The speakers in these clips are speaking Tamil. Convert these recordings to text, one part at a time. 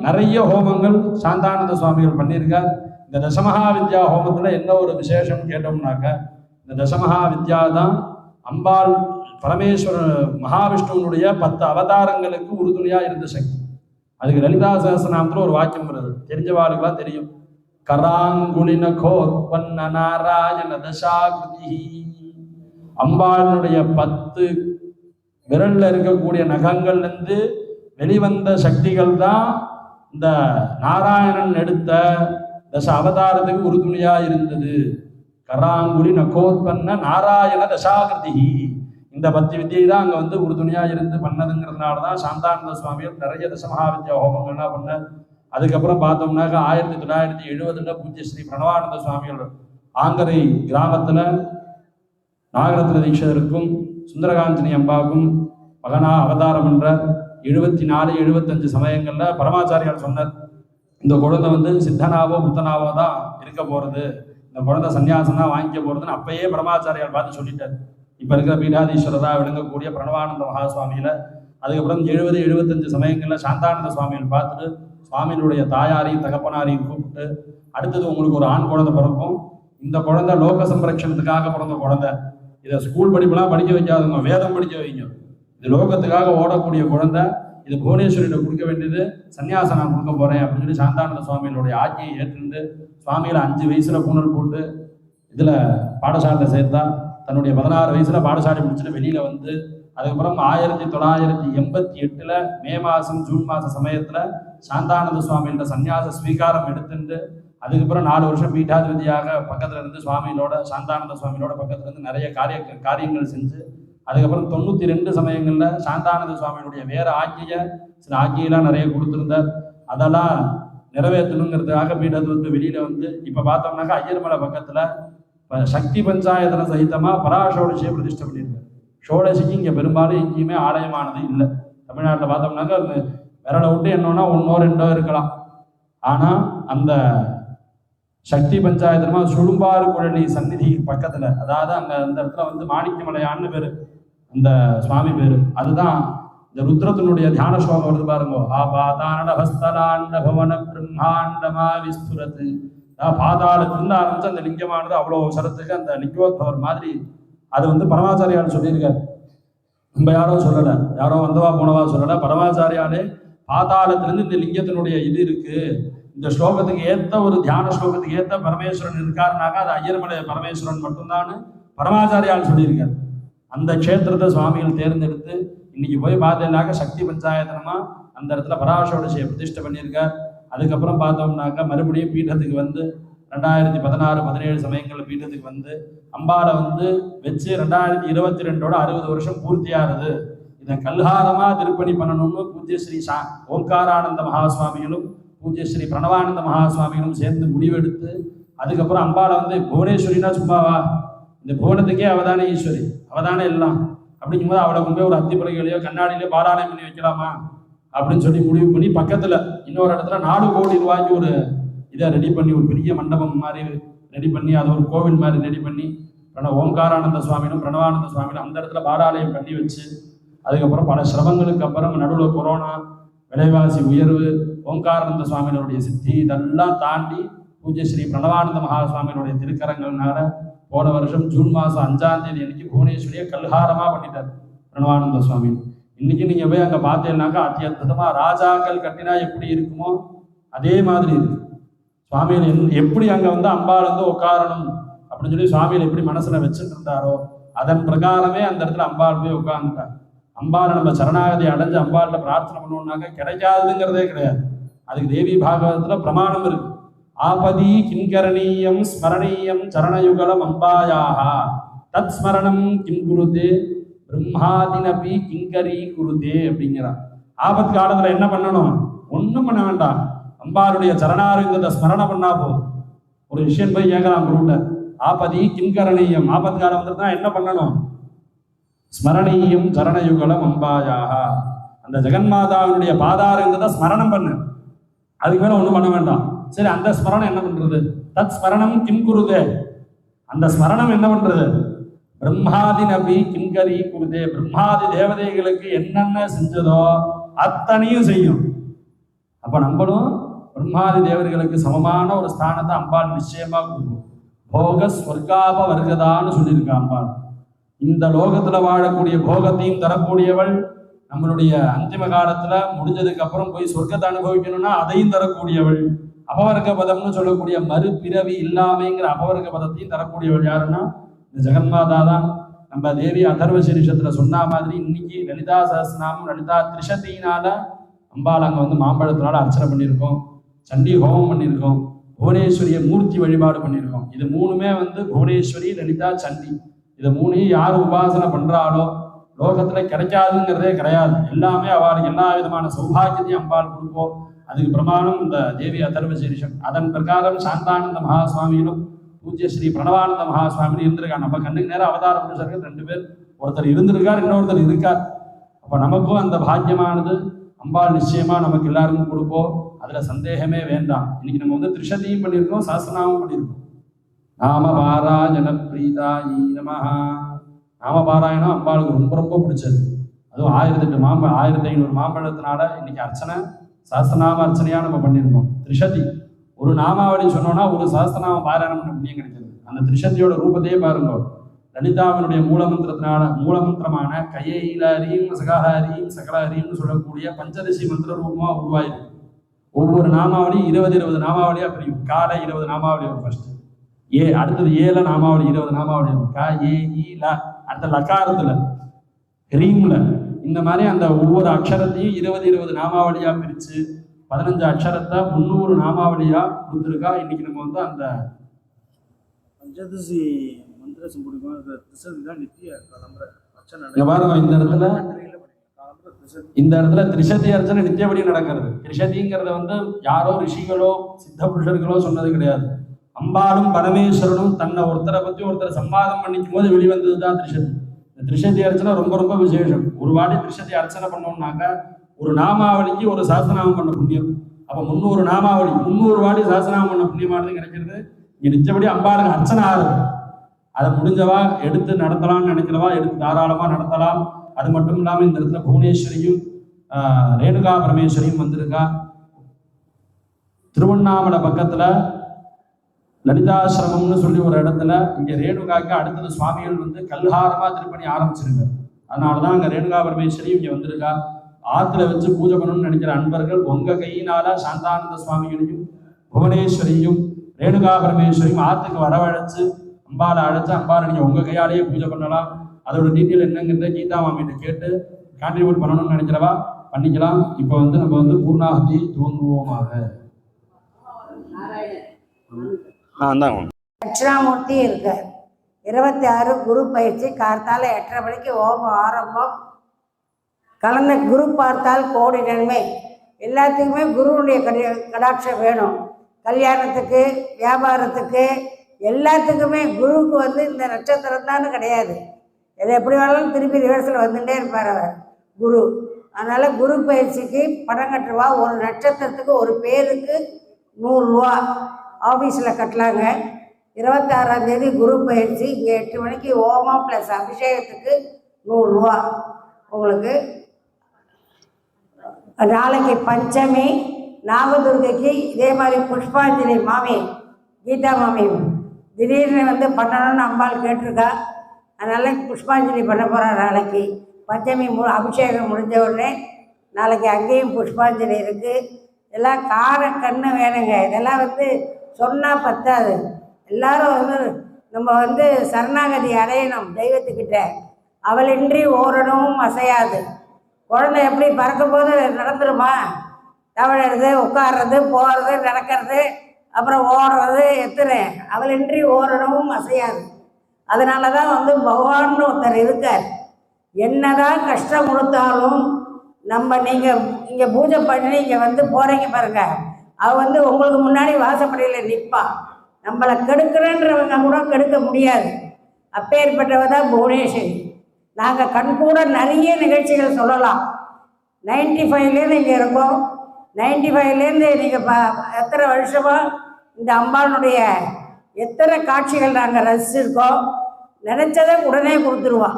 நிறைய ஹோமங்கள் சாந்தானந்த சுவாமிகள் பண்ணியிருக்கார். இந்த தசமகா வித்யா ஹோமத்துல என்ன ஒரு விசேஷம் கேட்டோம்னாக்க, இந்த தசமகா வித்யா தான் அம்பாள் பரமேஸ்வர மகாவிஷ்ணுவனுடைய 10 அவதாரங்களுக்கு உறுதுணையா இருந்த சக்தி. அதுக்கு லலிதா சகஸ்ரநாமத்துல ஒரு வாக்கியம் வருது, தெரிஞ்சவாளுக்கெல்லாம் தெரியும். கராங்குலின கோத்பன்ன நாராயண தசாகிருதி. அம்பாளுடைய 10 விரல்ல இருக்கக்கூடிய நகங்கள்ல இருந்து வெளிவந்த சக்திகள் தான் இந்த நாராயணன் எடுத்த தச அவதாரத்துக்கு உறுதுணையா இருந்தது. கராங்குலி நகோத்பன்ன நாராயண தசாகிருதி. இந்த 10 வித்தியை தான் அங்க வந்து உறுதுணையா இருந்து பண்ணதுங்கிறதுனாலதான் சாந்தானந்த சுவாமிகள் நிறைய தசமகா வித்யா ஹோமங்கள்லாம் பண்ண. அதுக்கப்புறம் பார்த்தோம்னாக்கா 1970 பூஜ்ய ஸ்ரீ பிரணவானந்த சுவாமிகள் ஆங்கரை கிராமத்துல நாகரத்ன தீட்சிதருக்கும் சுந்தரகாந்தினி அம்பாவுக்கும் மகனா அவதாரம் என்ற 74, 75 சமயங்கள்ல பரமாச்சாரியால் சொன்னார், இந்த குழந்தை வந்து சித்தனாவோ புத்தனாவோ தான் இருக்க போறது, இந்த குழந்தை சன்னியாசம் தான் வாங்கிக்க போறதுன்னு அப்பயே பரமாச்சாரியால் பார்த்து சொல்லிட்டார். இப்ப இருக்கிற பீடாதீஸ்வரரா விளங்கக்கூடிய பிரணவானந்த மகாசுவாமியில. அதுக்கப்புறம் 70, 75 சமயங்கள்ல சாந்தானந்த சுவாமிகள் பார்த்துட்டு சுவாமியினுடைய தாயாரையும் தகப்பனாரையும் கூப்பிட்டு, அடுத்தது உங்களுக்கு ஒரு ஆண் குழந்தை பிறக்கும், இந்த குழந்தை லோக சம்ரட்சணத்துக்காக பிறந்த குழந்தை, இதை ஸ்கூல் படிப்புலாம் படிக்க வைக்காதுங்க, வேதம் படிக்க வைங்க, இது லோகத்துக்காக ஓடக்கூடிய குழந்தை, இது புவனேஸ்வரியில கொடுக்க வேண்டியது, சன்னியாசம் நான் கொடுக்க போறேன் அப்படின்னு சொல்லி சாந்தானந்த சுவாமிகளுடைய ஆட்சியை ஏற்றுண்டு சுவாமிகளை 5 வயசுல பூனல் போட்டு இதுல பாடசாலையில சேர்த்தா. தன்னுடைய 16 வயசுல பாடசாலை முடிச்சுட்டு வெளியில வந்து, அதுக்கப்புறம் 1988 மே மாசம் ஜூன் மாச சமயத்துல சாந்தானந்த சுவாமியோட சன்னியாச ஸ்வீகாரம் எடுத்துட்டு, அதுக்கப்புறம் 4 வருஷம் பீட்டாதிபதியாக பக்கத்துல இருந்து சுவாமிகளோட சாந்தானந்த சுவாமியோட பக்கத்துல இருந்து நிறைய காரியங்கள் செஞ்சு, அதுக்கப்புறம் 92 சமயங்கள்ல சாந்தானந்த சுவாமியுடைய வேற சில ஆக்கியெல்லாம் நிறைய கொடுத்திருந்தார். அதெல்லாம் நிறைவேற்றணுங்கிறதுக்காக பீடத்தை வெளியில வந்து, இப்ப பார்த்தோம்னாக்கா ஐயர்மலை பக்கத்துல சக்தி பஞ்சாயத்தன சகிதமா பராஷோடசியை பிரதிஷ்டை பண்ணியிருக்காரு. ஷோடசிக்கு இங்க பெரும்பாலும் எங்கேயுமே ஆலயமானது இல்லை. தமிழ்நாட்டில் பார்த்தோம்னாக்கா விரலை விட்டு என்னன்னா 1ஓ 2ஓ இருக்கலாம். ஆனா அந்த சக்தி பஞ்சாயத்தனமா சுழும்பாறு குழலி சந்நிதி பக்கத்துல, அதாவது அங்க அந்த இடத்துல வந்து மாணிக்கமலையான்னு பேரு அந்த சுவாமி பேரு. அதுதான் இந்த ருத்ரத்தினுடைய தியான ஸ்லோகம் வருது பாருங்க. ஆபாதானடபஸ்தலாண்ட பவன பிரம்மாண்டமா விஸ்துரத்து. பாதாளத்திலிருந்து ஆரம்பிச்சு அந்த லிங்கமானது அவ்வளவு சரத்துக்கு அந்த லிங்கோத்பவர் மாதிரி. அது வந்து பரமாச்சாரியால் சொல்லியிருக்காரு, நம்ம யாரோ சொல்லலை, யாரோ வந்தவா போனவா சொல்லலை. பரமாச்சாரியாலே பாதாளத்திலிருந்து இந்த லிங்கத்தினுடைய இது இருக்கு, இந்த ஸ்லோகத்துக்கு ஏற்ற ஒரு தியான ஸ்லோகத்துக்கு ஏற்ற பரமேஸ்வரன் இருக்காருனாக்கா அது ஐயர்மலை பரமேஸ்வரன் மட்டும்தான் பரமாச்சாரியால் சொல்லியிருக்காரு. அந்த க்ஷேத்திரத்தை சுவாமிகள் தேர்ந்தெடுத்து இன்னைக்கு போய் பார்த்தேன்னாக்கா சக்தி பஞ்சாயத்தனமா அந்த இடத்துல பராஷோடசியை பிரதிஷ்டை பண்ணியிருக்கார். அதுக்கப்புறம் பார்த்தோம்னாக்கா மறுபடியும் பீட்டத்துக்கு வந்து 2016, 17 சமயங்கள் பீட்டத்துக்கு வந்து அம்பாவை வந்து வச்சு 2022 60 வருஷம் பூர்த்தியாகுது. இதை கல்ஹாரமா திருப்பணி பண்ணணும்னு பூஜ்ய ஸ்ரீ ஓங்காரானந்த மகாசுவாமிகளும் பூஜ்ய ஸ்ரீ பிரணவானந்த மகாசுவாமிகளும் சேர்ந்து முடிவெடுத்து, அதுக்கப்புறம் அம்பாவை வந்து புவனேஸ்வரினா சும்மாவா, இந்த புவனத்துக்கே அவதான ஈஸ்வரி, அவதான எல்லாம் அப்படிங்கும்போது அவளை கொண்டு போய் ஒரு அத்திப்பலைகளையோ கண்ணாடியிலையோ பாராயணம் பண்ணி வைக்கலாமா அப்படின்னு சொல்லி முடிவு பண்ணி, பக்கத்துல இன்னொரு இடத்துல 4 கோடி ரூபாய்க்கு ஒரு இதை ரெடி பண்ணி, ஒரு பெரிய மண்டபம் மாதிரி ரெடி பண்ணி, அதை ஒரு கோவில் மாதிரி ரெடி பண்ணி ஓங்காரானந்த சுவாமியும் பிரணவானந்த சுவாமியும் அந்த இடத்துல பாராலயம் பண்ணி வச்சு, அதுக்கப்புறம் பல சிரமங்களுக்கு அப்புறம் நடுவில் கொரோனா, விலைவாசி உயர்வு, ஓங்காரானந்த சுவாமிகளுடைய சித்தி, இதெல்லாம் தாண்டி பூஜ்ய ஸ்ரீ பிரணவானந்த மகாசுவாமிகளுடைய திருக்கரங்கள்னால போன வருஷம் ஜூன் மாதம் 5ஆம் தேதி அன்னைக்கு புவனேஸ்வரியை கல்ஹாரமா பண்ணிட்டார் பிரணவானந்த சுவாமி. இன்னைக்கு நீங்க போய் அங்க பார்த்தீங்கன்னாக்கா அத்தியுதமா ராஜாக்கள் கட்டினா எப்படி இருக்குமோ அதே மாதிரி இருக்கு. சுவாமிகள் எப்படி அங்க வந்து அம்பாள் வந்து உட்காரணும் அப்படின்னு சொல்லி சுவாமிகள் எப்படி மனசுல வச்சுட்டு இருந்தாரோ அதன் பிரகாரமே அந்த இடத்துல அம்பாள் போய் உட்கார்ந்துட்டார். அம்பாளை நம்ம சரணாகதி அடைஞ்சு அம்பாள்கிட்ட பிரார்த்தனை பண்ணோம்னாக்க கிடைக்காதுங்கிறதே கிடையாது. அதுக்கு தேவி பாகவதத்துல பிரமாணம் இருக்கு. ஆபதி கிங்கரணீயம் ஸ்மரணீயம் சரணயுகலம் அம்பாயாக தத் ஸ்மரணம் கிம் குருதே பிரம்மாதினபி கிங்கரி குருதே அப்படிங்கிறான். ஆபத்து காலத்துல என்ன பண்ணணும்? ஒன்றும் பண்ண வேண்டாம், அம்பாளுடைய சரணாரங்கத்தை ஸ்மரணம் பண்ணா போதும். ஒரு விஷயம் போய் கேட்கலாம் குருட்ட, ஆபதி கிங்கரணீயம், ஆபத்து காலம் வந்துருந்தா என்ன பண்ணணும்? ஸ்மரணீயம் சரணயுகலம் அம்பாயாக, அந்த ஜெகன்மாதாவினுடைய பாதாரங்கத்தை ஸ்மரணம் பண்ணு, அதுக்கு மேல ஒண்ணும் பண்ண வேண்டாம். சரி, அந்த ஸ்மரணம் என்ன பண்றது? தத் ஸ்மரணம் கிம் குருதே, அந்த ஸ்மரணம் என்ன பண்றது? பிரம்மாதி நபி கிங்கரி குருதே, பிரம்மாதி தேவதைகளுக்கு என்னென்ன செஞ்சதோ அத்தனையும் செய்யும். அப்போ நம்மளும் பிரம்மாதி தேவர்களுக்கு சமமான ஒரு ஸ்தானத்தை அம்பாள் நிச்சயமா கொடுக்கும். போக ஸ்வர்காப வர்க்கதான்னு சொல்லியிருக்கா அம்பாள். இந்த லோகத்துல வாழக்கூடிய போகத்தையும் தரக்கூடியவள், நம்மளுடைய அந்திம காலத்துல முடிஞ்சதுக்கு அப்புறம் போய் சொர்க்கத்தை அனுபவிக்கணும்னா அதையும் தரக்கூடியவள், அபவர்க்க பதம்னு சொல்லக்கூடிய மறுபிறவி இல்லாமைங்கிற அபவர்க்க பதத்தையும் தரக்கூடியவள் யாருன்னா இந்த ஜெகன்மாதா தான். நம்ம தேவி அதர்வ சீரிஷத்துல சொன்ன மாதிரி இன்னைக்கு லலிதா சஹஸ்ரநாமம் லலிதா திரிஷத்தினால அம்பாள் அங்கே வந்து மாம்பழத்தினால அர்ச்சனை பண்ணியிருக்கோம், சண்டி ஹோமம் பண்ணியிருக்கோம், புவனேஸ்வரிய மூர்த்தி வழிபாடு பண்ணியிருக்கோம். இது மூணுமே வந்து புவனேஸ்வரி லலிதா சண்டி, இதை மூணையும் யார் உபாசனை பண்றாளோ லோகத்துல கிடைக்காதுங்கிறதே கிடையாது. எல்லாமே அவளுக்கு எல்லா விதமான சௌபாகியத்தையும் அம்பாள் கொடுப்போம். அதுக்கு பிரமாணம் இந்த தேவி அதர்வ சீரிஷம். அதன் பிரகாரம் சாந்தானந்த மகாசுவாமிகளும் பூஜ்ய ஸ்ரீ பிரணவானந்த மகாசுவாமியும் இருந்திருக்காங்க. நம்ம கண்ணுக்கு நேரம் அவதார புருஷர்கள் 2 பேர், ஒருத்தர் இருந்திருக்கார், இன்னொருத்தர் இருக்கார். அப்ப நமக்கும் அந்த பாக்கியமானது அம்பாள் நிச்சயமா நமக்கு எல்லாருக்கும் கொடுப்போம், அதுல சந்தேகமே வேண்டாம். இன்னைக்கு நம்ம வந்து திரிஷதியும் பண்ணியிருக்கோம், சஹஸ்ரநாமம் பண்ணியிருக்கோம். நாமபாராயண பிரீதாயி நமஹா. நாமபாராயணம் அம்பாளுக்கு ரொம்ப ரொம்ப பிடிச்சது. அதுவும் 1500 மாம்பழத்தினால இன்னைக்கு அர்ச்சனை சஹஸ்ரநாம அர்ச்சனையா நம்ம பண்ணியிருக்கோம். திரிஷதி ஒரு நாமாவளி சொன்னோம்னா ஒரு சஹஸ்ரநாம பாராயணம் பண்ண புண்ணியம் கிடைக்கிறது. அந்த திரிஷதியோட ரூபத்தையே பாருங்க. லலிதாவினுடைய மூலமந்திரமான கையிலரீம் சகஹரீம் சகலஹரீம்னு சொல்லக்கூடிய பஞ்சதசி மந்திர ரூபமா உருவாயிருக்கு. ஒவ்வொரு நாமாவளி 20 நாமாவளியா பிரியும். கால 20 நாமாவளி வரும் ஃபர்ஸ்ட், அடுத்தது ஏல நாமாவளி 20 நாமாவளி வரும். க ஏ இ ல, அடுத்த லகாரத்துல ரீம்ல, இந்த மாதிரி அந்த ஒவ்வொரு அக்ஷரத்தையும் 20 நாமாவளியா பிரிச்சு 15 அக்ஷரத்தை 300 நாமாவளியா கொடுத்துருக்கா. இன்னைக்கு நம்ம வந்து அந்த பஞ்சதசி பாருங்க, இந்த இடத்துல திரிஷதி அர்ச்சனை நித்தியபடி நடக்கிறது. திரிஷதிங்கிறத வந்து யாரோ ரிஷிகளோ சித்த புருஷர்களோ சொன்னது கிடையாது. அம்பாளும் பரமேஸ்வரனும் தன்னை ஒருத்தரை பத்தி ஒருத்தர் சம்பாதம் பண்ணிக்கும் போது வெளிவந்ததுதான் திரிஷதி. இந்த திரிஷதி அர்ச்சனை ரொம்ப ரொம்ப விசேஷம். ஒரு வாட்டி திரிஷதி அர்ச்சனை பண்ணோம்னாக்க ஒரு நாமாவளிக்கு ஒரு சஹஸ்ரநாமம் பண்ண புண்ணியம். அப்ப 300 நாமாவளி 300 வாட்டி சஹஸ்ரநாமம் பண்ண புண்ணியமானது கிடைக்கிறது. இங்க நிச்சயப்படி அம்பாளுக்கு அர்ச்சனை ஆகுது. அதை முடிஞ்சவா எடுத்து நடத்தலாம்னு நினைக்கிறவா எடுத்து தாராளமா நடத்தலாம். அது மட்டும் இல்லாம இந்த இடத்துல புவனேஸ்வரியும் ரேணுகா பரமேஸ்வரியும் வந்திருக்கா. திருவண்ணாமலை பக்கத்துல லலிதாசிரமம்னு சொல்லி ஒரு இடத்துல இங்க ரேணுகாக்கு அடுத்தது சுவாமிகள் வந்து கல்ஹாரமா திருப்பணி ஆரம்பிச்சிருங்க. அதனாலதான் அங்க ரேணுகா பரமேஸ்வரியும் இங்க வந்திருக்கா. ஆத்துல வச்சு பூஜை பண்ணணும்னு நினைக்கிற அன்பர்கள் உங்க கையினால சாந்தானந்த சுவாமிகளையும் புவனேஸ்வரியும் ரேணுகா பரமேஸ்வரியும் ஆத்துக்கு வரவழைச்சு அம்பாலை அழைச்சு அம்பாலை நீங்க உங்க கையாலேயே பூஜை பண்ணலாம். அதோட டீட்டெயில் என்னங்கிறத கீதா மாமியிட்ட கேட்டு கான்ட்ரிபியூட் பண்ணணும்னு நினைக்கிறவா பண்ணிக்கலாம். இப்போ வந்து நம்ம வந்து பூர்ணாகுதி துவங்குவோமாக. தட்சிணாமூர்த்தி இருக்கார். 26 குரு பயிற்சி. கார்த்தால 8:30 மணிக்கு ஓமம் ஆரம்பம். கலந்த குரு பார்த்தால் கோடி நன்மை. எல்லாத்துக்குமே குருவுடைய கடாட்சம் வேணும். கல்யாணத்துக்கு, வியாபாரத்துக்கு, எல்லாத்துக்குமே குருவுக்கு வந்து இந்த நட்சத்திரம் தான் கிடையாது. எது எப்படி வேணாலும் திருப்பி ரிவர்ஸில் வந்துட்டே இருப்பார் அவர் குரு. அதனால் குரு பயிற்சிக்கு பணம் கட்டுருவா. ஒரு நட்சத்திரத்துக்கு ஒரு பேருக்கு 100 ரூபா ஆஃபீஸில் கட்டலாங்க. 26ஆம் தேதி குரு பயிற்சி. இங்கே 8 மணிக்கு ஓமம் ப்ளஸ் அபிஷேகத்துக்கு 100 ரூபா உங்களுக்கு. நாளைக்கு பஞ்சமி. நாகதுர்கைக்கு இதே மாதிரி புஷ்பாஞ்சலி மாமி கீதா மாமி திடீர்னு வந்து பண்ணணும்னு அம்பாள் கேட்டிருக்கா. அதனால் புஷ்பாஞ்சலி பண்ண போகிறா நாளைக்கு. பஞ்சமி அபிஷேகம் முடிஞ்ச உடனே நாளைக்கு அங்கேயும் புஷ்பாஞ்சலி இருக்குது. எல்லாம் கார கண்ணு வேணுங்க. இதெல்லாம் வந்து சொன்னால் பத்தாது. எல்லாரும் வந்து நம்ம வந்து சரணாகதி அடையணும் தெய்வத்துக்கிட்ட. அவளின்றி ஓரணுவும் அசையாது. குழந்தை எப்படி பறக்கும் போது நடந்துருமா? தவழறது, உட்கார்றது, போகிறது, நடக்கிறது, அப்புறம் ஓடுறது, எத்தனை அவளின்றி ஓரணுவும் அசையாது. அதனால தான் வந்து பகவான்னு ஒருத்தர் இருக்கார். என்னதான் கஷ்டம் கொடுத்தாலும் நீங்கள் இங்கே பூஜை பண்ணி இங்கே வந்து போகிறீங்க பாருங்க, அவள் வந்து உங்களுக்கு முன்னாடி வாசப்படியில் நிற்பா. நம்மளை கெடுக்கிறன்றவங்க கூட கெடுக்க முடியாது. அப்பேற்பட்டவ தான் புவனேஸ்வரி. நாங்கள் கண்கூட நிறைய நிகழ்ச்சிகள் சொல்லலாம். 95லேருந்து இங்கே இருக்கோம். 95லேருந்து நீங்கள் எத்தனை வருஷமாக இந்த அம்பாளுடைய எத்தனை காட்சிகள் நாங்கள் ரசிச்சிருக்கோம். நினச்சதை உடனே கொடுத்துருவோம்.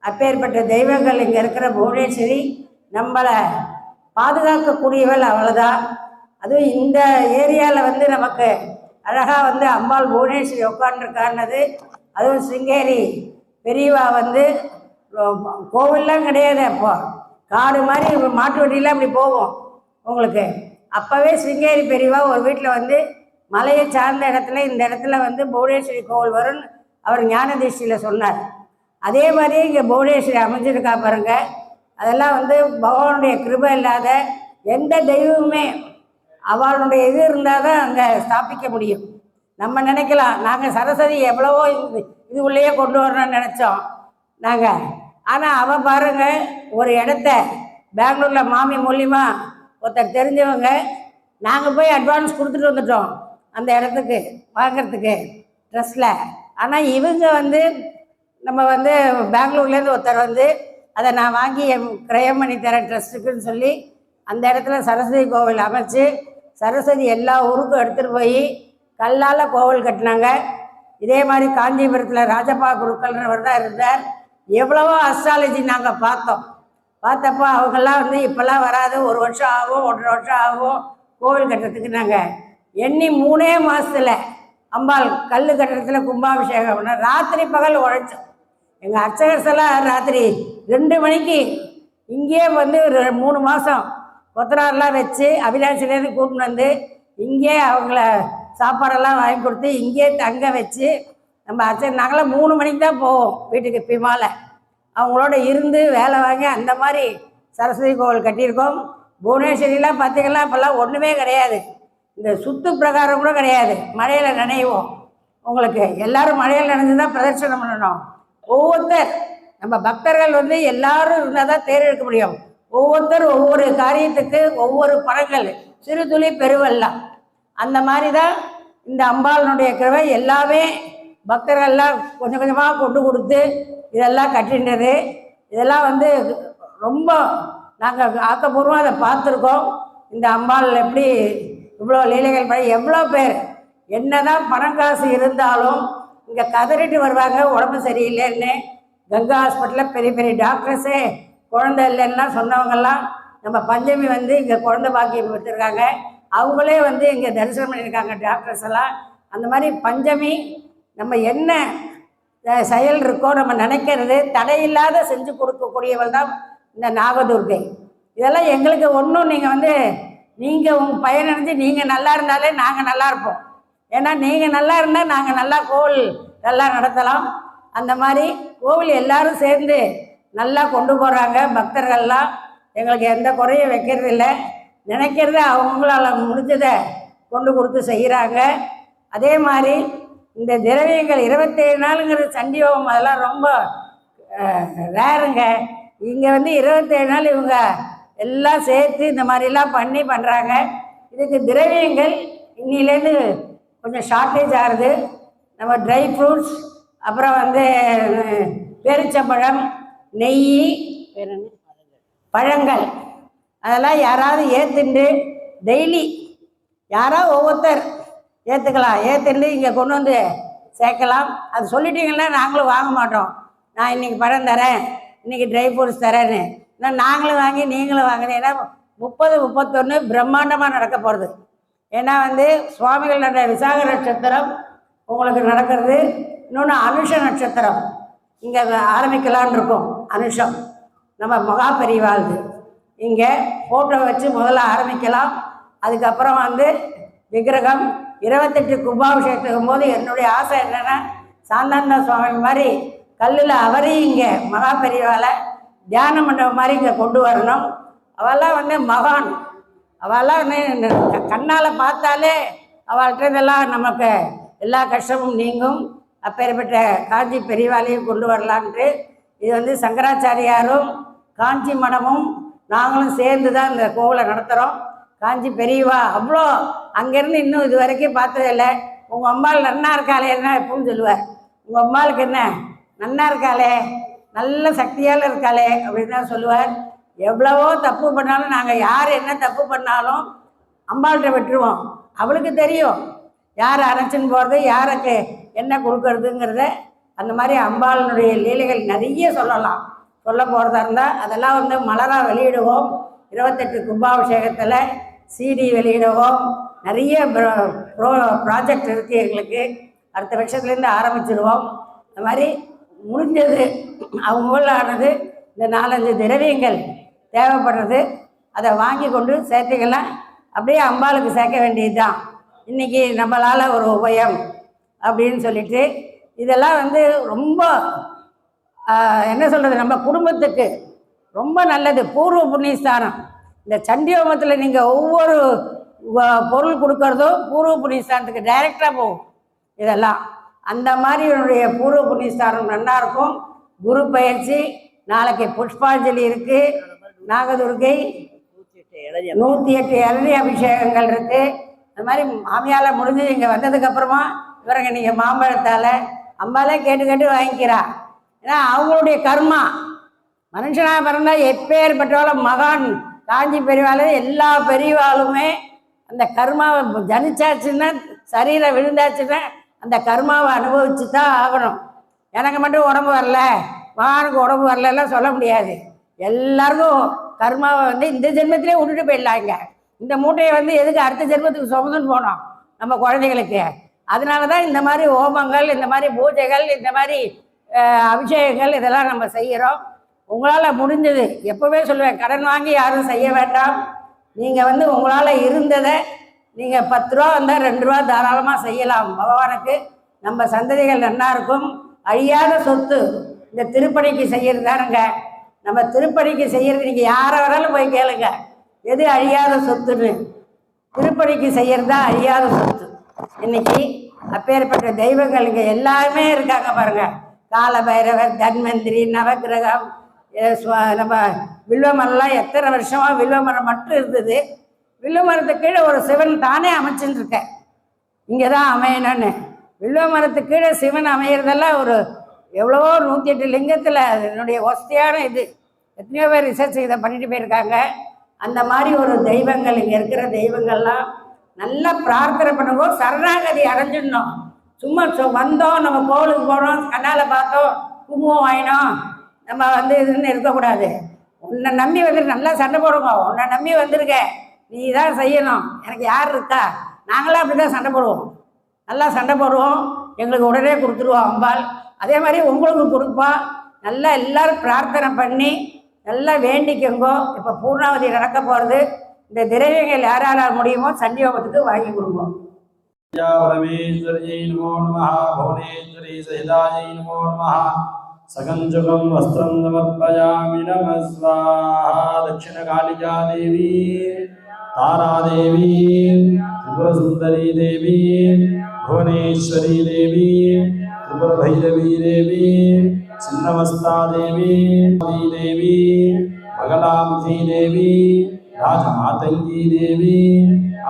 அப்பேற்பட்ட தெய்வங்கள் இங்கே இருக்கிற புவனேஸ்வரி நம்மளை பாதுகாக்கக்கூடியவள் அவ்வளோதான். அதுவும் இந்த ஏரியாவில் வந்து நமக்கு அழகாக வந்து அம்பாள் புவனேஸ்வரி உட்காந்துருக்கான்னது, அதுவும் சிங்கேரி பெரியவா வந்து கோவில்லாம் கிடையாது, அப்போ காடு மாதிரி மாட்டு வண்டியில் அப்படி போகும் உங்களுக்கு. அப்போவே சிங்கேரி பெரியவா ஒரு வீட்டில் வந்து மலையை சார்ந்த இடத்துல இந்த இடத்துல வந்து புவனேஸ்வரி கோவில் வரும்னு அவர் ஞானதிஷ்டியில் சொன்னார். அதே மாதிரி இங்கே புவனேஸ்வரி அமைஞ்சிருக்கா பாருங்க. அதெல்லாம் வந்து பகவானுடைய கிருபை இல்லாத எந்த தெய்வமுமே அவளுடைய இது இருந்தால் தான் அங்கே ஸ்தாபிக்க முடியும். நம்ம நினைக்கலாம் நாங்கள் சரஸ்வதி எவ்வளவோ இது உள்ளேயே கொண்டு வரணும்னு நினச்சோம் நாங்கள். ஆனால் அவள் பாருங்க ஒரு இடத்த பெங்களூரில் மாமி மூலியமா ஒருத்தர் தெரிஞ்சவங்க, நாங்கள் போய் அட்வான்ஸ் கொடுத்துட்டு வந்துட்டோம் அந்த இடத்துக்கு வாங்கிறதுக்கு ட்ரெஸ்ஸில். ஆனால் இவங்க வந்து நம்ம வந்து பெங்களூர்லேருந்து ஒருத்தர் வந்து அதை நான் வாங்கி கிரயம் பண்ணி தரேன் ட்ரஸ்ட்டுக்குன்னு சொல்லி அந்த இடத்துல சரஸ்வதி கோவில் அமைச்சு சரஸ்வதி எல்லா ஊருக்கும் எடுத்துகிட்டு போய் கல்லால் கோவில் கட்டினாங்க. இதே மாதிரி காஞ்சிபுரத்தில் ராஜப்பா குருக்கள்ன்றவர் தான் இருந்தார். எவ்வளவோ அஸ்ட்ராலஜி நாங்கள் பார்த்தப்போ அவங்கெல்லாம் வந்து இப்போல்லாம் வராது, 1 வருஷம் ஆகும் 1.5 வருஷம் ஆகும் கோவில் கட்டுறதுக்கு. நாங்கள் எண்ணி 3 மாதத்தில் அம்பாள் கல் கட்டுறதுல கும்பாபிஷேகம் ராத்திரி பகல் உழைச்சோம். எங்கள் அர்ச்சகர்ஸ் எல்லாம் ராத்திரி 2 மணிக்கு இங்கேயே வந்து 3 மாதம் கொத்தனாரெலாம் வச்சு அபிலாஷிலேருந்து கூட்டின்னு வந்து இங்கே அவங்கள சாப்பாடெல்லாம் வாங்கி கொடுத்து இங்கேயே தங்க வச்சு நம்ம அர்ச்சகர் நாங்களாம் 3 மணிக்கு தான் போவோம் வீட்டுக்கு. பிமால அவங்களோட இருந்து வேலை வாங்கி அந்த மாதிரி சரஸ்வதி கோவில் கட்டியிருக்கோம். புவனேஸ்வரிலாம் பார்த்திங்கன்னா இப்போல்லாம் ஒன்றுமே கிடையாது, இந்த சுத்து பிரகாரம் கூட கிடையாது. மழையில் நனைவோம் உங்களுக்கு, எல்லோரும் மழையில் நனைஞ்சு தான் பிரதர்ஷனம் பண்ணணும். ஒவ்வொருத்தர் நம்ம பக்தர்கள் வந்து எல்லாரும் இருந்தால் தான் தேர் எடுக்க முடியும். ஒவ்வொருத்தர் ஒவ்வொரு காரியத்துக்கு ஒவ்வொரு படங்கள், சிறு துளி பெருவெல்லாம். அந்த மாதிரி தான் இந்த அம்பாளுடைய கிருபை. எல்லாமே பக்தர்கள்லாம் கொஞ்சம் கொஞ்சமாக கொண்டு கொடுத்து இதெல்லாம் கட்டின்றது. இதெல்லாம் வந்து ரொம்ப நாங்கள் ஆக்கப்பூர்வமாக அதை பார்த்துருக்கோம். இந்த அம்பாள் எப்படி இவ்வளோ லீலைகள் பண்ணி எவ்வளோ பேர் என்ன தான் பணம் காசு இருந்தாலும் இங்கே கதறிட்டு வருவாங்க உடம்பு சரியில்லைன்னு. கங்கா ஹாஸ்பிட்டலில் பெரிய பெரிய டாக்டர்ஸே குழந்தை இல்லைன்னா சொன்னவங்கெல்லாம் நம்ம பஞ்சமி வந்து இங்கே குழந்தை பாக்கியம் கொடுத்துருக்காங்க. அவங்களே வந்து இங்கே தரிசனம் பண்ணியிருக்காங்க டாக்டர்ஸ் எல்லாம். அந்த மாதிரி பஞ்சமி நம்ம என்ன செயல் இருக்கோ நம்ம நினைக்கிறது தடையில்லாத செஞ்சு கொடுக்கக்கூடியவள் தான் இந்த நாகதுர்கை. இதெல்லாம் எங்களுக்கு ஒன்றும் நீங்கள் வந்து நீங்கள் உங்கள் பயனடைஞ்சு நீங்கள் நல்லா இருந்தாலே நாங்கள் நல்லா இருப்போம். ஏன்னா நீங்கள் நல்லா இருந்தால் நாங்கள் நல்லா கோவில் நல்லா நடத்தலாம். அந்த மாதிரி கோவில் எல்லாரும் சேர்ந்து நல்லா கொண்டு போகிறாங்க. பக்தர்கள்லாம் எங்களுக்கு எந்த குறையும் வைக்கிறது இல்லை, நினைக்கிறத அவங்களால முடிஞ்சதை கொண்டு கொடுத்து செய்கிறாங்க. அதே மாதிரி இந்த திரவியங்கள் 27 நாளுங்கிறது சண்டியோகம் அதெல்லாம் ரொம்ப ரேருங்க. இங்கே வந்து 27 நாள் இவங்க எல்லாம் சேர்த்து இந்த மாதிரிலாம் பண்ணுறாங்க. இதுக்கு திரவியங்கள் இன்னிலேருந்து கொஞ்சம் ஷார்ட்டேஜ் ஆகுது. நம்ம ட்ரை ஃப்ரூட்ஸ், அப்புறம் வந்து பேரிச்சம்பழம், நெய், பழங்கள் அதெல்லாம் யாராவது ஏற்றுண்டு டெய்லி யாராவது ஒவ்வொருத்தர் ஏற்றுக்கலாம். ஏற்றுண்டு இங்கே கொண்டு வந்து சேர்க்கலாம். அது சொல்லிட்டீங்கன்னா நாங்களும் வாங்க மாட்டோம். நான் இன்றைக்கி பழம் தரேன், இன்றைக்கி ட்ரை ஃப்ரூட்ஸ் தரேன்னு. ஏன்னா நாங்களும் வாங்கி நீங்களும் வாங்கினேன். ஏன்னா 30, 31 பிரம்மாண்டமாக நடக்க போகிறது. ஏன்னா வந்து சுவாமிகள் நட விசாக நட்சத்திரம் உங்களுக்கு நடக்கிறது. இன்னொன்று அனுஷ நட்சத்திரம் இங்கே ஆரம்பிக்கலான் இருக்கும். அனுஷம் நம்ம மகா பெரியவாழ்து இங்கே ஃபோட்டோ வச்சு முதல்ல ஆரம்பிக்கலாம். அதுக்கப்புறம் வந்து விக்கிரகம் 28 கும்பாபிஷேகத்துக்கும் போது என்னுடைய ஆசை என்னென்னா சாந்தானந்த சுவாமி மாதிரி கல்லில் அவரையும் இங்கே மகா பெரியவாளை தியான மண்டபம் மாதிரி இங்கே கொண்டு வரணும். அவெல்லாம் வந்து மகான், அவெல்லாம் வந்து கண்ணால் பார்த்தாலே அவள்கிட்ட இதெல்லாம் நமக்கு எல்லா கஷ்டமும் நீங்கும். அப்பேற்பட்ட காஞ்சி பெரியவாளையும் கொண்டு வரலான்ட்டு இது வந்து சங்கராச்சாரியாரும் காஞ்சி மடமும் நாங்களும் சேர்ந்து தான் இந்த கோவிலை நடத்துகிறோம். காஞ்சி பெரியவா அவ்வளோ அங்கேருந்து இன்னும் இது வரைக்கும் பார்த்ததில்லை. உங்கள் அம்மாள் நன்னா இருக்காளே என்ன எப்பவும் சொல்லுவார். உங்கள் அம்மாளுக்கு என்ன நன்னா இருக்காளே, நல்ல சக்தியால் இருக்காளே அப்படின்னு தான் சொல்லுவார். எவ்வளவோ தப்பு பண்ணாலும் நாங்கள் யார் என்ன தப்பு பண்ணாலும் அம்பாள்கிட்ட விட்டுருவோம். அவளுக்கு தெரியும் யார் அரைச்சின்னு போகிறது, யாருக்கு என்ன கொடுக்கறதுங்கிறத. அந்த மாதிரி அம்பாளினுடைய லீலைகள் நிறைய சொல்ல போகிறதா இருந்தால் அதெல்லாம் வந்து மலராக வெளியிடுவோம். 28 கும்பாபிஷேகத்தில் சிடி வெளியிடவும் நிறைய ப்ராஜெக்ட் இருக்குது எங்களுக்கு. அடுத்த வருஷத்துலேருந்து ஆரம்பிச்சிடுவோம். இந்த மாதிரி முடிஞ்சது அவங்களானது இந்த 4-5 திரவியங்கள் தேவைப்படுறது, அதை வாங்கி கொண்டு சேர்த்துக்கலாம். அப்படியே அம்பாளுக்கு சேர்க்க வேண்டியது தான் இன்றைக்கி நம்மளால் ஒரு உபயம் அப்படின்னு சொல்லிட்டு, இதெல்லாம் வந்து ரொம்ப என்ன சொல்கிறது, நம்ம குடும்பத்துக்கு ரொம்ப நல்லது. பூர்வ புண்ணியஸ்தானம். இந்த சண்டியோமத்தில் நீங்கள் ஒவ்வொரு பொருள் கொடுக்கறதும் பூர்வ புண்ணியஸ்தானத்துக்கு டைரெக்டாக போகும். இதெல்லாம் அந்த மாதிரி என்னுடைய பூர்வ புண்ணியஸ்தானம் நல்லாயிருக்கும். குரு பயிற்சி நாளைக்கு புஷ்பாஞ்சலி இருக்குது. நாகதுர்கை 108 இளநீ அபிஷேகங்கள் இருக்குது. அது மாதிரி மாமியால் முடிஞ்சு இங்கே வந்ததுக்கப்புறமா இவருங்க நீங்கள் மாம்பழத்தால் அம்மாலே கேட்டு கேட்டு வாங்கிக்கிறா. ஏன்னா அவங்களுடைய கர்மா. மனுஷனாக பிறந்தால் எப்பேற்பட்டவாலும் மகான் காஞ்சி பெரியவாள் எல்லா பெரியவாளுமே அந்த கர்மாவை ஜனிச்சாச்சுன்னா, சரீரம் விழுந்தாச்சுன்னா அந்த கர்மாவை அனுபவிச்சு தான் ஆகணும். எனக்கு மட்டும் உடம்பு வரல, மகானுக்கு உடம்பு வரலலாம் சொல்ல முடியாது. எல்லாருக்கும் கர்மாவை வந்து இந்த ஜென்மத்திலே விட்டுட்டு போயிடலாங்க. இந்த மூட்டையை வந்து எதுக்கு அடுத்த ஜென்மத்துக்கு சுமந்துன்னு போனோம் நம்ம குழந்தைகளுக்கு? அதனால தான் இந்த மாதிரி ஹோமங்கள், இந்த மாதிரி பூஜைகள், இந்த மாதிரி அபிஷேகங்கள் இதெல்லாம் நம்ம செய்கிறோம். உங்களால் முடிஞ்சது எப்போவே சொல்லுவேன், கடன் வாங்கி யாரும் செய்ய வேண்டாம். நீங்கள் வந்து உங்களால் இருந்ததை நீங்கள் 10 ரூபா வந்தால் 2 ரூபா தாராளமாக செய்யலாம். பகவானுக்கு நம்ம சந்ததிகள் நல்லா இருக்கும். அழியாத சொத்து இந்த திருப்பணிக்கு செய்கிறது தானுங்க. நம்ம திருப்பணிக்கு செய்கிறது நீங்கள் யாரை வேணாலும் போய் கேளுங்க, எது அழியாத சொத்துன்னு. திருப்பணிக்கு செய்கிறது தான் அழியாத சொத்து. இன்னைக்கு அப்பேற்பட்ட தெய்வங்கள் இங்கே எல்லாருமே இருக்காங்க பாருங்கள். கால பைரவர், தன்வந்திரி, நவகிரகம், நம்ம வில்வமரம்லாம் எத்தனை வருஷமாக வில்வமரம் மட்டும் இருந்தது. வில்வமரத்துக்கு கீழே ஒரு சிவன் தானே அமைச்சுன்னு இருக்கேன். இங்கே தான் அமையணும்னு. வில்வமரத்துக்கு கீழே சிவன் அமையிறதெல்லாம் ஒரு எவ்வளவோ 108 லிங்கத்தில் என்னுடைய வசதியான இது. எத்தனையோ பேர் ரிசர்ச் இதை பண்ணிட்டு போயிருக்காங்க. அந்த மாதிரி ஒரு தெய்வங்கள் இங்கே இருக்கிற தெய்வங்கள்லாம் நல்லா பிரார்த்தனை பண்ணுவோம். சரணாகதி அடைஞ்சிடணும். சும்மா வந்தோம், நம்ம கோவிலுக்கு போனோம், கண்ணால் பார்த்தோம், குங்குமம் வாங்கினோம், நம்ம வந்து இதுன்னு இருக்கக்கூடாது. உன்னை நம்பி வந்துட்டு நல்லா சண்டை போடுங்க. உன்னை நம்பி வந்திருக்க, நீ தான் செய்யணும், எனக்கு யார் இருக்கா? நாங்களாம் அப்படி தான் சண்டை போடுவோம். நல்லா சண்டை போடுவோம், எங்களுக்கு உடனே கொடுத்துருவோம் அம்பாள். அதே மாதிரி உங்களுக்கு கொடுப்பா. நல்லா எல்லோரும் பிரார்த்தனை பண்ணி நல்லா வேண்டிக்கோங்கோ. இப்போ பூர்ணாவதி நடக்க போகிறது. இந்த திரவியங்கள் யாரால் முடியுமோ சண்டியோகத்துக்கு வாங்கி கொடுப்போம். परमेश्वर्यै नमो नमः। भुवनेश्वरी सहितायै नमो नमः। सकञ्चुकं वस्त्रं समर्पयामि नमः स्वाहा। दक्षिणकालिका देवी, तारादेवी, त्रिपुरसुन्दरी देवी, भुवनेश्वरी देवी, त्रिपुरभैरवी देवी, छिन्नमस्ता देवी, देवी, बगलामुखी देवी, राजमातंगी देवी,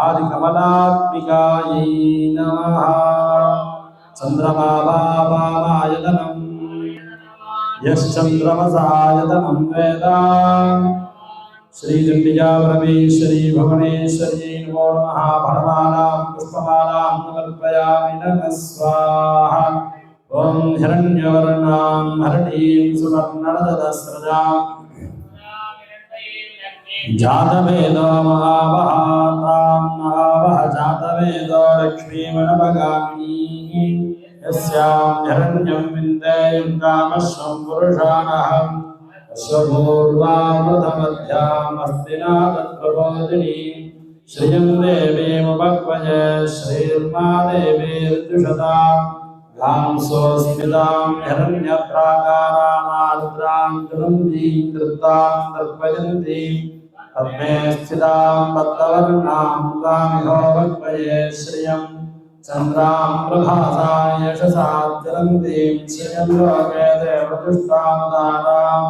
आदिकमलात्मिकायै नमः। चन्द्रमाभायतनं यश्चन्द्रमसायतनं वेद। श्रीचण्डिका परमेश्वरी भुवनेश्वर्यै नमो नमः। फलमालां पुष्पमालां समर्पयामि नमः स्वाहा। ॐ हिरण्यवर्णां हरणीं सुवर्णरजतस्रजां जातवेदो महावहातां महावह जातवेदो लक्ष्मीमणपगामिनी। यस्यां हिरण्यं विन्देयं कामश्वं पुरुषाणहं अश्वपूर्वामृतमध्यामस्ति नादप्रबोधिनी। श्रियं देवीमुपक्वये श्रीर्मा देवीर्जुषता गां स्वस्मितां हिरण्यप्राकारामार्द्रां ज्वलन्तीं तृप्तां तर्पयन्तीं पद्मे स्थितां पद्मवर्णां गामिहोपक्वये श्रियं चन्द्रां प्रभासां यशसा ज्वलन्तीं श्रियं लोके देवदुष्टावतारां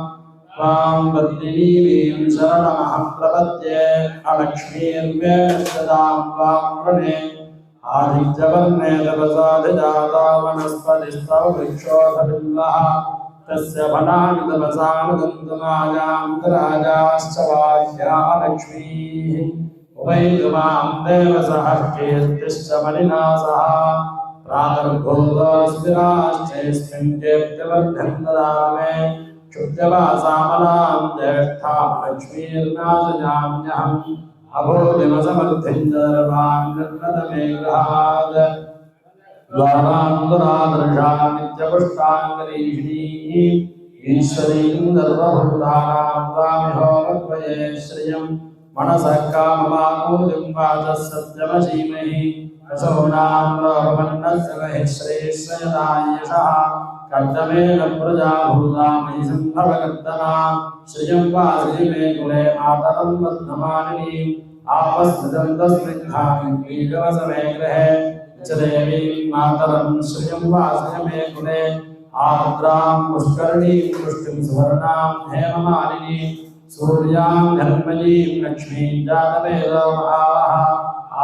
त्वां बद्रीवीं शरणमहं प्रपद्ये। अलक्ष्मीर्वेष्टदां त्वां वृणे आदित्यवर्णे तपसाधिजाता वनस्पतिस्तव वृक्षोऽधबिम्बः। तस्य फलानि तपसानुगन्तमायान्तराजाश्च वाह्या लक्ष्मीः। उपैतु मां देवसः कीर्तिश्च मलिना सह। प्रातर्भूतोऽस्मिराश्चैस्मिन् कीर्तिवर्धं ददामि। क्षुद्यवासामलां ज्येष्ठां लक्ष्मीर्नाशयाम्यहम् अभोजमसमर्थिन्दर्वान् निर्नतमेघात् द्वारान्दुरादृशां नित्यपुष्टाङ्गरीषिणीः ईश्वरीं सर्वभूतानां त्वामिहोमद्वये श्रियम् मनसः काममाकूतिं वाचः सत्यमसीमहि रसोनां लोकमन्नस्य महि श्रेयस्यदायशः कर्तमेन प्रजा भूता मयि सम्भवकर्तना श्रियं वासि मे कुले मातरं वर्धमानिनीम् आपस्थितं तस्मिन्धामि कीटवसमे गृहे च देवीं मातरं श्रियं वासि मे कुले आर्द्रां पुष्करणीं पुष्टिं सुवर्णां हेममालिनीं सूर्यां धर्मजीं लक्ष्मीं जातवेदो महावः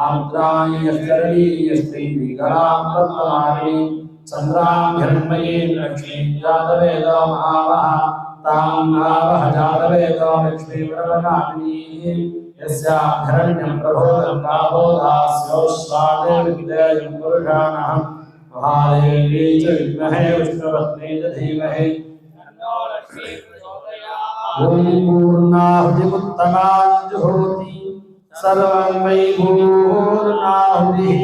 आर्द्रां यश्चरणीं यष्टिं विकलां पद्ममालिनीं चन्द्रां हिरण्मयीं लक्ष्मीं जातवेदो महावः तां महावः जातवेदो लक्ष्मीं वरवनामिनीं यस्यां हिरण्यं प्रबोधं गावोदास्योश्वादे विद्येयं पुरुषाणः महादेवी च विद्महे विष्णुपत्नी च धीमहि ॐ पूर्णाहुतिमुत्तमाञ्जुहोति सर्वं वै पूर्णाहुतिः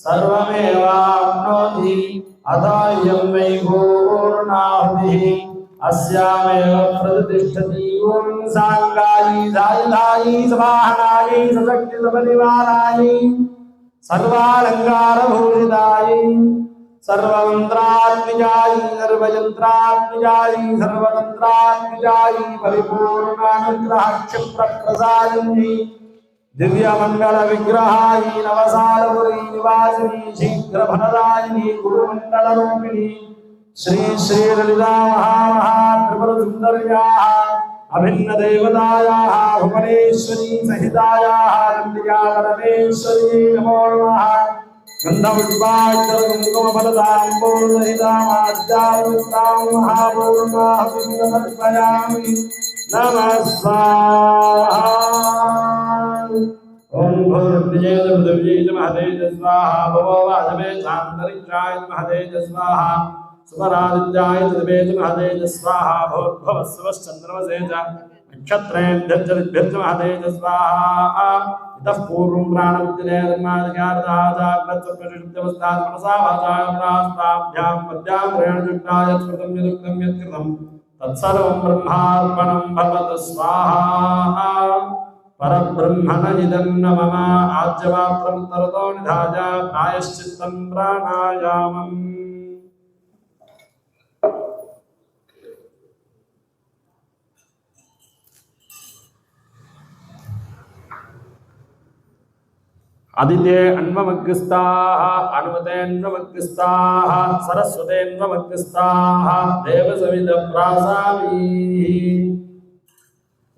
सर्वमेवाप्नोति अथायं वै पूर्णाहुतिः अस्यामेव प्रतिष्ठति ॐ साङ्गायै सायुधायै समाहनायै सशक्तिसपरिवारायै सर्वालङ्कारभूषितायै सर्वमन्त्रात्मिजायै सर्वयन्त्रात्मिजायै सर्वतन्त्रात्मिजायै परिपूर्णानुग्रहक्षिप्रप्रसादिन्यै दिव्यमङ्गलविग्रहायै नवसारपुरी निवासिनी शीघ्रफलदायिनी गुरुमण्डलरूपिणी श्री श्रीललिता महात्रिपुरसुन्दर्याः अभिन्नदेवतायाः भुवनेश्वरी सहितायाः नन्दिकापरमेश्वरी नमो नमः गन्धपुष्पाक्षरकुङ्कुमफलदाम्बोलसहितामाद्यावृत्तां महापूर्णाहुतिमर्पयामि नमः स्वाहा ॐ भूर्भुजेत पृथिव्यै च महते च स्वाहा भवो वाजवे चान्तरिक्षाय च महते च स्वाहा सुमरादित्याय तृतीये च महते च स्वाहा भूर्भुवस्सुवश्चन्द्रमसे च नक्षत्रेभ्यश्च ऋग्भ्यश्च महते च स्वाहा इतः पूर्वं प्राणमुद्दिने धर्माधिकारदाजाग्रत्सप्रतिष्ठितमस्तात् मनसा वाचाय प्रास्ताभ्यां पद्यां त्रयणजुष्टाय स्मृतं यदुक्तं यत्कृतं तत्सर्वं ब्रह्मार्पणं भवतु स्वाहा परब्रह्मण इदं न मम आज्यमात्रं तरतो निधाय प्रायश्चित्तं प्राणायामम् आदित्ये अन्वमग्रस्ताः अनुमतेऽन्वमग्रस्ताः सरस्वतेऽन्वमग्रस्ताः देवसविदप्रासामीः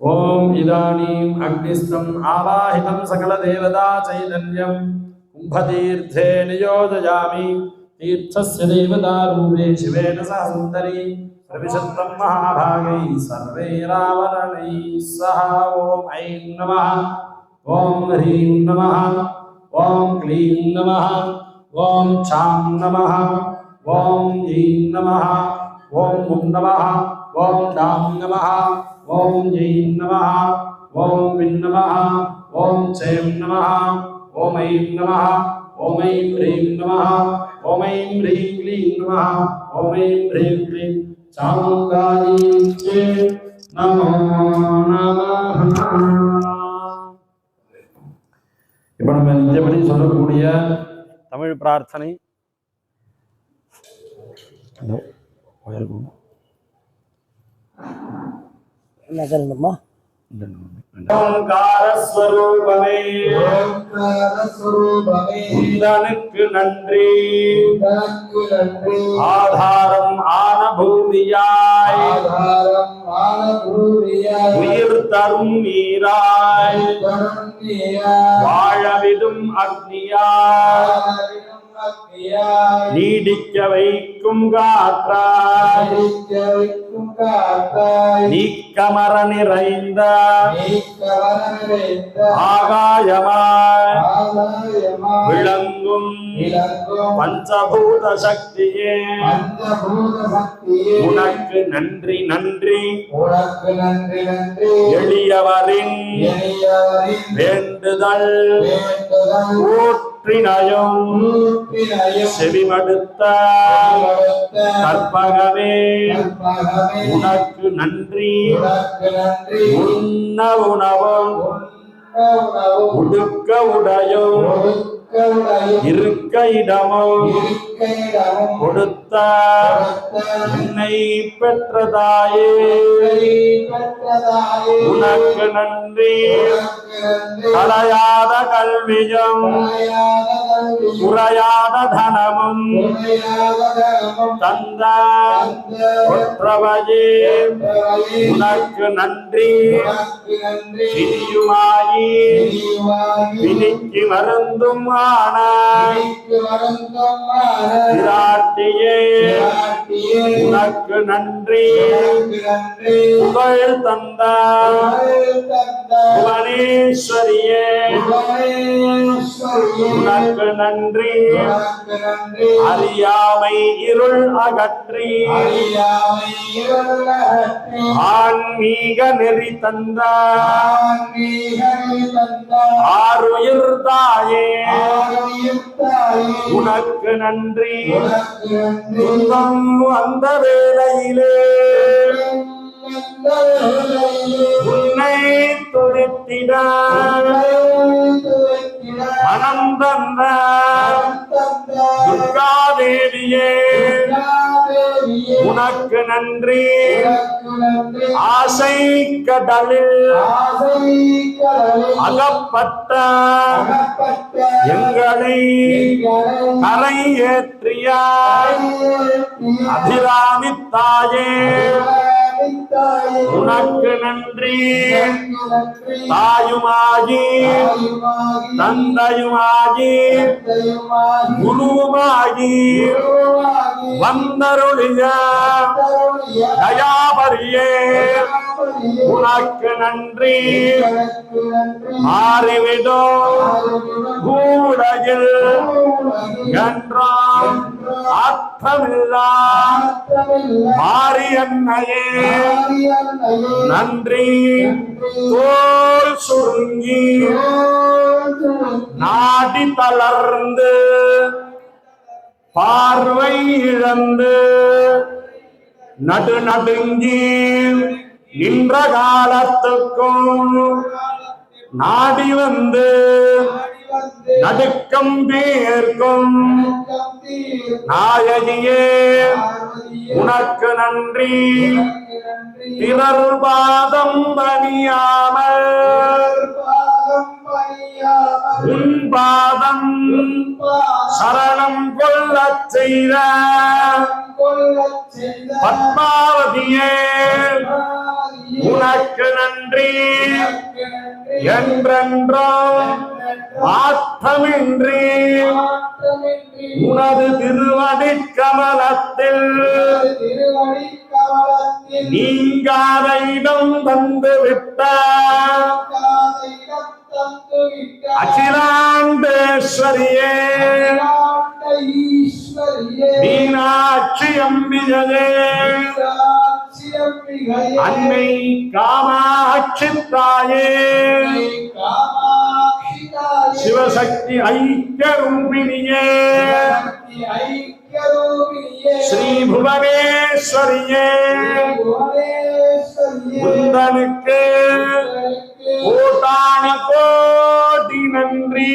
ॐ इदानीम् अग्निस्थम् आवाहितं सकलदेवता चैतन्यं कुम्भतीर्थे नियोजयामि तीर्थस्य देवतारूपे शिवेन सह सुन्दरी प्रविशन्तं महाभागैः सर्वैरावरणैः सह ॐ ऐं नमः ॐ ह्रीं नमः ॐ क्लीं नमः ॐ क्षां नमः ॐ ऐं नमः ॐ मुं नमः ॐ डां नमः ॐ ऐं नमः ॐ विं नमः ॐ चैं नमः ॐ ऐं नमः ॐ ऐं ह्रीं नमः ॐ ऐं ह्रीं क्लीं नमः ॐ ऐं ह्रीं क्लीं चामुण्डायै नमो नमः। இப்போ நம்ம நிஜப்படி சொல்லக்கூடிய தமிழ் பிரார்த்தனை என்ன சொல்லணுமா? ஓங்காரஸ்வரூபமே உந்தனுக்கு நன்றி ஆதாரம் ஆன பூமியாய் உயிர் தரும் நீராய் வாழவிடும் அக்னியாய் நீடிக்க வைக்கும் காற்றாய் நீக்கமர நிறைந்த ஆகாயமாய் விளங்கும் பஞ்சபூத சக்தியே உனக்கு நன்றி நன்றி எளியவரின் வேண்டுதல் ஊற்றினையும் செவிமடுத்த கற்பகமே உனக்கு நன்றி உண்ண உணவும் உடுக்க உடையும் இருக்க இடமும் கொடுத்த என்னை பெற்றதாயே உனக்கு நன்றி களையாத கல்வியும் குறையாத தனமும் தந்த ஒற்றவையே உனக்கு நன்றி சிரியுமாயி வினிக்கு மருந்தும் ஆன விராட்டியே உனக்கு நன்றி புகழ் தந்த புவனேஸ்வரியே உனக்கு நன்றி அறியாமை இருள் அகற்றி ஆன்மீக நெறி தந்த ஆருயிர் தாயே உனக்கு நன்றி துன்பம் அந்த வேளையிலே உன்னை துதித்திட மனம் தந்த துர்காதேவியே உனக்கு நன்றி ஆசை கடலில் அகப்பட்ட எங்களை கரை ஏற்றிய அபிராமி தாயே உனக்கு நன்றி தாயுமாகி தந்தையுமாகி குருவுமாகி வந்தருளிய தயாபரியே உனக்கு நன்றி மாறிவிடும் கூடையில் என்றாம் அர்த்தமில்லா மாரியன்னையே நன்றி தோல் சுருங்கி நாடி தளர்ந்து பார்வை இழந்து நடுநடுங்கி நின்ற காலத்துக்கும் நாடி வந்து நடுக்கம் பேர்க்கும் நாயகியே உனக்கு நன்றி பிறர் பாதம் பணியாமல் உன் பாதம் சரணம் கொள்ளச் செய்த பத்மாவதியே உனக்கு நன்றி என்றென்றும் மாற்றமின்றி உனது திருவடி கமலத்தில் நீங்காத இடம் தந்து விட்ட அகிலாண்டேஸ்வரியே மீனாட்சி அம்பிகையே அன்னை காமாட்சி தாயே சிவசக்தி ஐக்கிய ரூபிணியே ஸ்ரீ புவனேஸ்வரியே முந்தனுக்கு கோடான கோடி நன்றி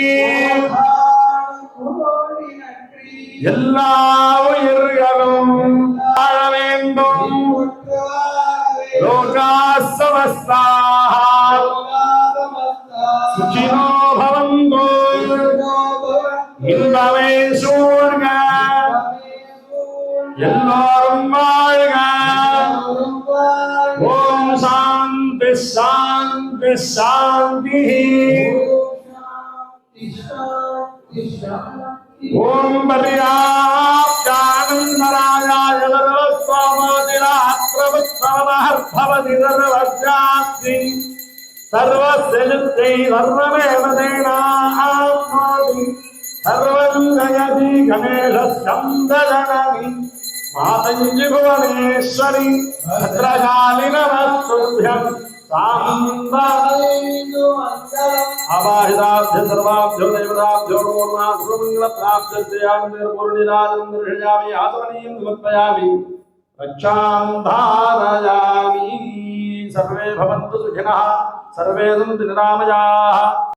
எல்லா உயிர்களும் வாழ வேண்டும் லோகா சமஸ்தாஹ சுகினோ பவந்து இன்பமே சூழ்க எல்லாரும் வாழ்க ஓம் சாந்தி சாந்தி சாந்தி ஓம் பர்யாப்தானந்தராயாய சர்வஸ்வாமோதிராத்ரவத்சவமஹர்பவதி சர்வஸ்யாஸ்தி சர்வஸ்யஜுத்தை சர்வமேவ தேனாஆப்னோதி சர்வம் ஜயதி கணேசஸ்கந்தஜனனி மாதங்கி புவனேஸ்வரி பத்ரகாளி நமஸ்துभ्यं आवाहिताभ्य सर्वाभ्यो देवताभ्यो नमः सर्वमङ्गलप्राप्त्यर्थयामि आत्मनीयं समर्पयामि रक्षां धारयामि सर्वे भवन्तु सुखिनः सर्वे सन्तु निरामयाः